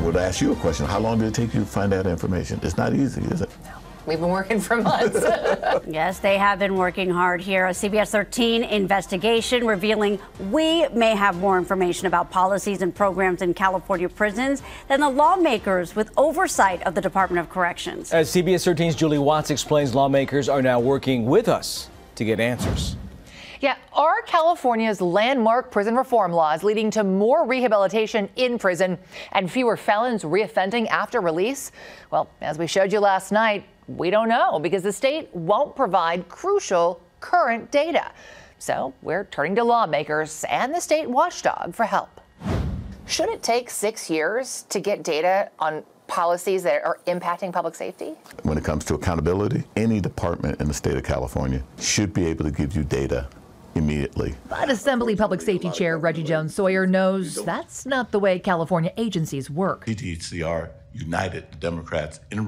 would ask you a question. How long did it take you to find that information? It's not easy, is it? No. We've been working for months. Yes, they have been working hard here. A CBS 13 investigation revealing we may have more information about policies and programs in California prisons than the lawmakers with oversight of the Department of Corrections. As CBS 13's Julie Watts explains, lawmakers are now working with us to get answers. Yeah, are California's landmark prison reform laws leading to more rehabilitation in prison and fewer felons reoffending after release? Well, as we showed you last night, we don't know because the state won't provide crucial current data. So we're turning to lawmakers and the state watchdog for help. Should it take 6 years to get data on policies that are impacting public safety? When it comes to accountability, any department in the state of California should be able to give you data immediately. But Assembly Public Safety Chair Reggie Jones-Sawyer knows that's not the way California agencies work. DTCR united the Democrats and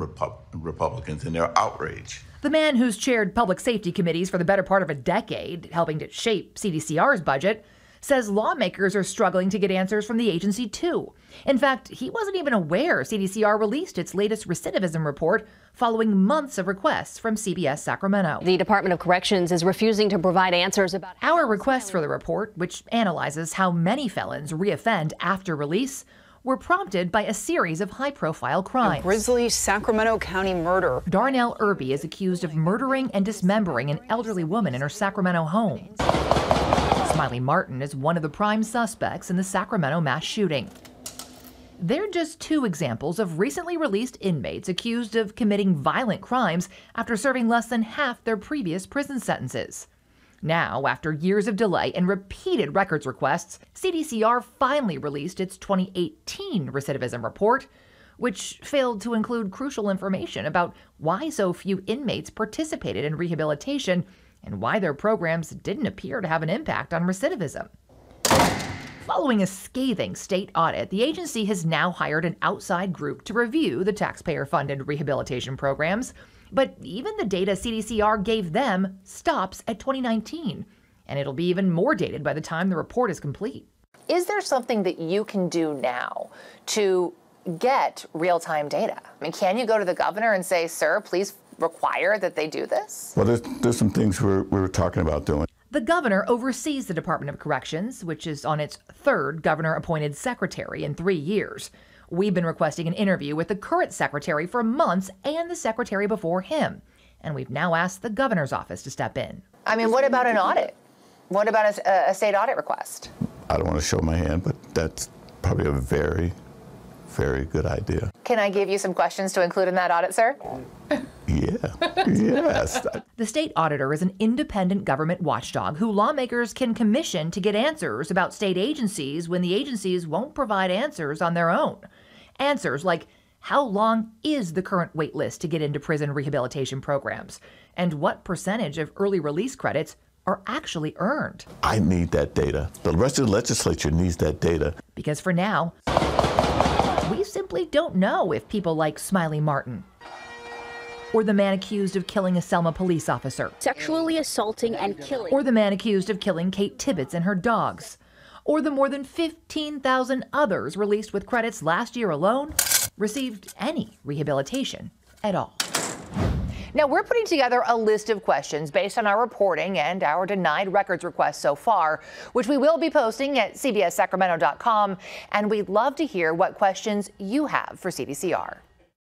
Republicans in their outrage. The man who's chaired public safety committees for the better part of a decade, helping to shape CDCR's budget, says lawmakers are struggling to get answers from the agency, too. In fact, he wasn't even aware CDCR released its latest recidivism report following months of requests from CBS Sacramento. The Department of Corrections is refusing to provide answers about our requests for the report, which analyzes how many felons reoffend after release, were prompted by a series of high-profile crimes. A grisly Sacramento County murder. Darnell Irby is accused of murdering and dismembering an elderly woman in her Sacramento home. Smiley Martin is one of the prime suspects in the Sacramento mass shooting. They're just two examples of recently released inmates accused of committing violent crimes after serving less than half their previous prison sentences. Now, after years of delay and repeated records requests, CDCR finally released its 2018 recidivism report, which failed to include crucial information about why so few inmates participated in rehabilitation and why their programs didn't appear to have an impact on recidivism. Following a scathing state audit, the agency has now hired an outside group to review the taxpayer-funded rehabilitation programs. But even the data CDCR gave them stops at 2019, and it'll be even more dated by the time the report is complete. Is there something that you can do now to get real-time data? I mean, can you go to the governor and say, sir, please require that they do this? Well, there's some things we're talking about doing. The governor oversees the Department of Corrections, which is on its third governor-appointed secretary in 3 years. We've been requesting an interview with the current secretary for months and the secretary before him. And we've now asked the governor's office to step in. I mean, what about an audit? What about a state audit request? I don't want to show my hand, but that's probably a very, very good idea. Can I give you some questions to include in that audit, sir? Yeah, yes. The state auditor is an independent government watchdog who lawmakers can commission to get answers about state agencies when the agencies won't provide answers on their own. Answers like, how long is the current wait list to get into prison rehabilitation programs? And what percentage of early release credits are actually earned? I need that data. The rest of the legislature needs that data. Because for now, we simply don't know if people like Smiley Martin, or the man accused of killing a Selma police officer, sexually assaulting and killing, or the man accused of killing Kate Tibbetts and her dogs, or the more than 15,000 others released with credits last year alone, received any rehabilitation at all. Now, we're putting together a list of questions based on our reporting and our denied records requests so far, which we will be posting at cbssacramento.com, and we'd love to hear what questions you have for CDCR.